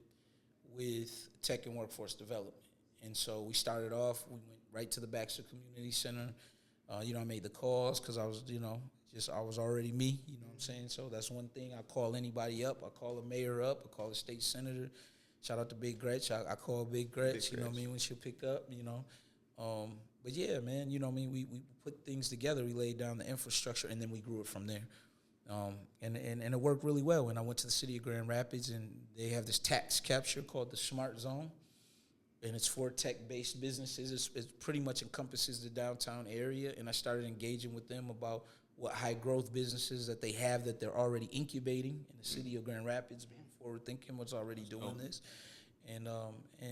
with tech and workforce development. And so we started off, we went right to the Baxter Community Center. I made the calls because I was, I was already me, you know what I'm saying? So that's one thing. I call anybody up. I call a mayor up. I call a state senator. Shout out to Big Gretch. I call Big Gretch, you know what I mean, when she'll pick up, But yeah, man, you know what I mean? We put things together. We laid down the infrastructure, and then we grew it from there. And it worked really well. And I went to the city of Grand Rapids, and they have this tax capture called the Smart Zone. And it's for tech-based businesses. It pretty much encompasses the downtown area. And I started engaging with them about what high-growth businesses that they have that they're already incubating in the city of Grand Rapids, being forward-thinking, what's already doing this. And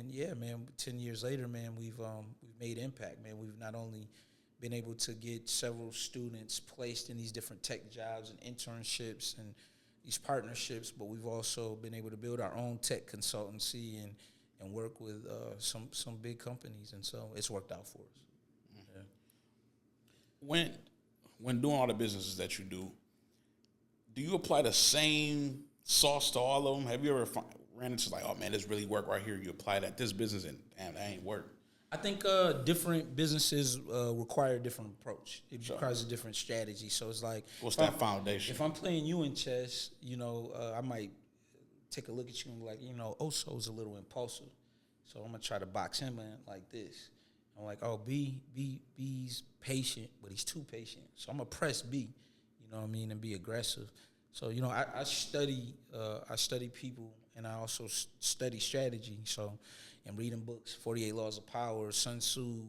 yeah, man, 10 years later, man, we've made impact, man. We've not only been able to get several students placed in these different tech jobs and internships and these partnerships, but we've also been able to build our own tech consultancy and work with some big companies, and so it's worked out for us. Yeah. When doing all the businesses that you do you apply the same sauce to all of them? Have you ever ran into like, oh man, this really work right here? You apply that this business and damn, that ain't work. I think different businesses require a different approach. It requires a different strategy. So it's like, what's that foundation? If I'm playing you in chess, I might take a look at you and be like, Oso's a little impulsive, so I'm gonna try to box him in like this. I'm like, oh, B's patient, but he's too patient, so I'm gonna press B, you know what I mean, and be aggressive. So I study people, and I also study strategy. So, and reading books, 48 Laws of Power, Sun Tzu,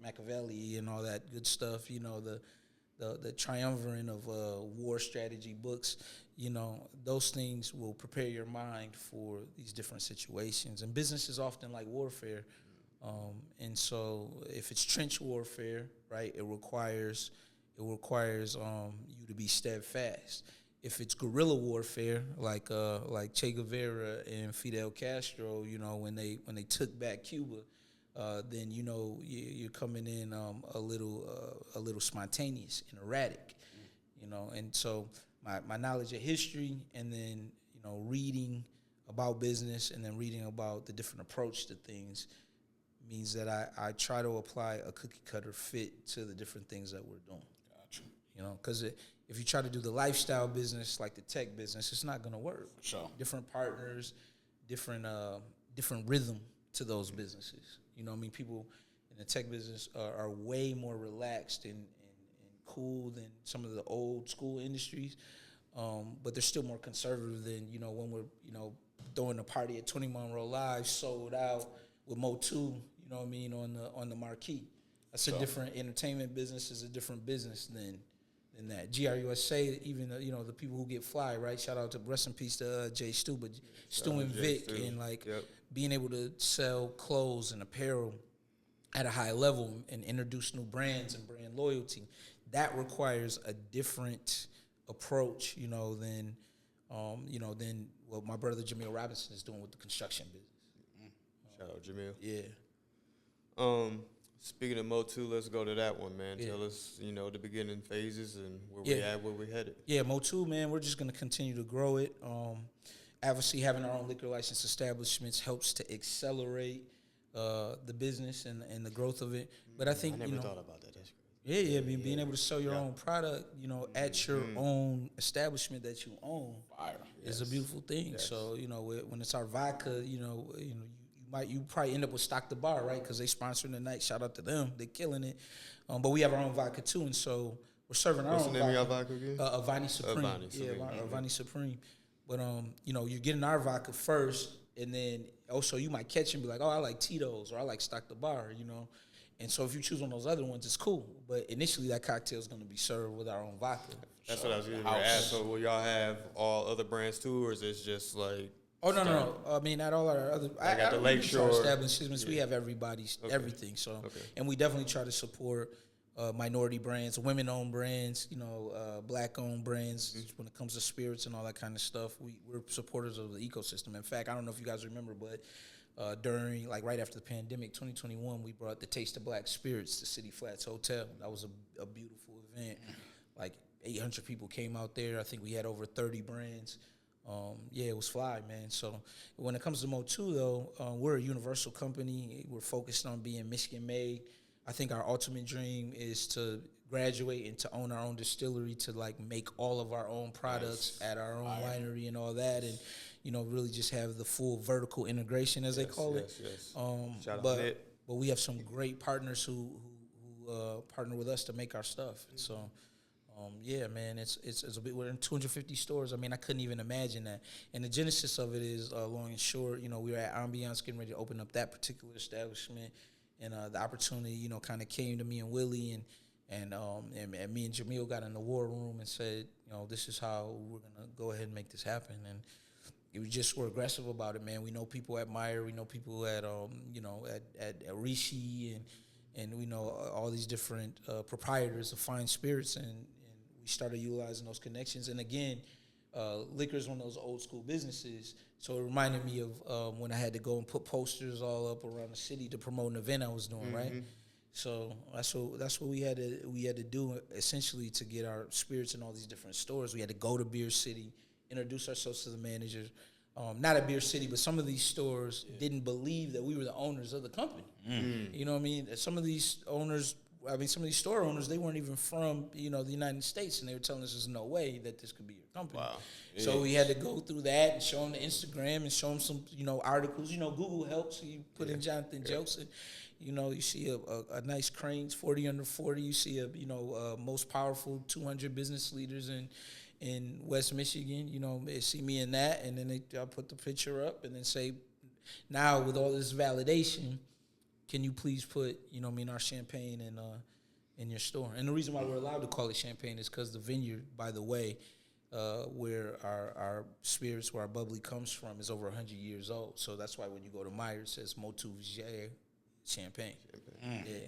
Machiavelli, and all that good stuff. The triumvirate of war strategy books. Those things will prepare your mind for these different situations. And business is often like warfare. And so if it's trench warfare, right, it requires you to be steadfast. If it's guerrilla warfare, like Che Guevara and Fidel Castro, when they took back Cuba, then you're coming in a little spontaneous and erratic, and so my knowledge of history, and then reading about business, and then reading about the different approach to things means that I try to apply a cookie cutter fit to the different things that we're doing. Gotcha. Because if you try to do the lifestyle business like the tech business, it's not gonna work. Sure. Different partners, different rhythm to those businesses. People in the tech business are way more relaxed and cool than some of the old school industries, but they're still more conservative than when we're throwing a party at 20 Monroe Live, sold out with Motu, on the marquee. That's a different entertainment business. Is a different business than that. GRUSA, even the people who get fly, right? Shout out to rest in peace to Jay Stu, but Stu and Vic, and being able to sell clothes and apparel at a high level and introduce new brands and brand loyalty. That requires a different approach, than what my brother Jamil Robinson is doing with the construction business. Shout out Jamil. Yeah. Speaking of Motu, let's go to that one, man. Yeah. Tell us, the beginning phases and where we at, where we headed. Yeah, Motu, man, we're just going to continue to grow it. Obviously, having our own liquor license establishments helps to accelerate the business and the growth of it. But I think, I never thought about that. That's great. Yeah, being able to sell your own product, at your own establishment that you own is a beautiful thing. Yes. So, when it's our vodka, you probably end up with Stock the Bar, right? Because they sponsoring the night. Shout out to them. They're killing it. But we have our own vodka, too, and so we're serving our own vodka. What's the name of your vodka again? Avani Supreme. Avani Supreme. But, you're getting our vodka first, and then also you might catch and be like, oh, I like Tito's, or I like Stock the Bar, And so if you choose one of those other ones, it's cool. But initially, that cocktail is going to be served with our own vodka. That's what I was going to ask. So will y'all have all other brands too, or is it just like? Oh no. I mean, at all our other, like at the Lakeshore establishments, we have everybody's everything. So, and we definitely try to support minority brands, women-owned brands, black-owned brands. When it comes to spirits and all that kind of stuff, we're supporters of the ecosystem. In fact, I don't know if you guys remember, but during, like, right after the pandemic, 2021, we brought the Taste of Black Spirits to City Flats Hotel. That was a beautiful event. Like, 800 people came out there. I think we had over 30 brands. It was fly, man. So when it comes to Motu, though, we're a universal company. We're focused on being Michigan-made. I think our ultimate dream is to graduate and to own our own distillery, to, like, make all of our own products at our own winery and all that, and, really just have the full vertical integration, as they call it. Shout out Nick. But we have some great partners who partner with us to make our stuff. And so, man, it's a bit. We're in 250 stores. I mean, I couldn't even imagine that. And the genesis of it is, long and short, we were at Ambiance getting ready to open up that particular establishment, and the opportunity, kind of came to me and Willie, and me and Jamil got in the war room and said, this is how we're gonna go ahead and make this happen. And we just were aggressive about it, man. We know people at Meyer, we know people at at Rishi, and we know all these different proprietors of fine spirits, and we started utilizing those connections. And again, liquor is one of those old school businesses, so it reminded me of when I had to go and put posters all up around the city to promote an event I was doing, right? So that's what we had to do essentially to get our spirits in all these different stores. We had to go to Beer City, introduce ourselves to the managers. Not at Beer City, but some of these stores didn't believe that we were the owners of the company. You know what I mean? Some of these store owners, they weren't even from, the United States, and they were telling us there's no way that this could be your company. Wow. So we had to go through that and show them the Instagram and show them some, articles. Google helps. So you put in Jonathan Jelks, and, you see a nice Cranes 40 under 40. You see most powerful 200 business leaders in West Michigan. They see me in that, and then I put the picture up and then say, now with all this validation, can you please put, our champagne in your store? And the reason why we're allowed to call it champagne is because the vineyard, by the way, where our spirits, where our bubbly comes from, is over 100 years old. So that's why when you go to Meyer, it says Motu Viget champagne. Yeah.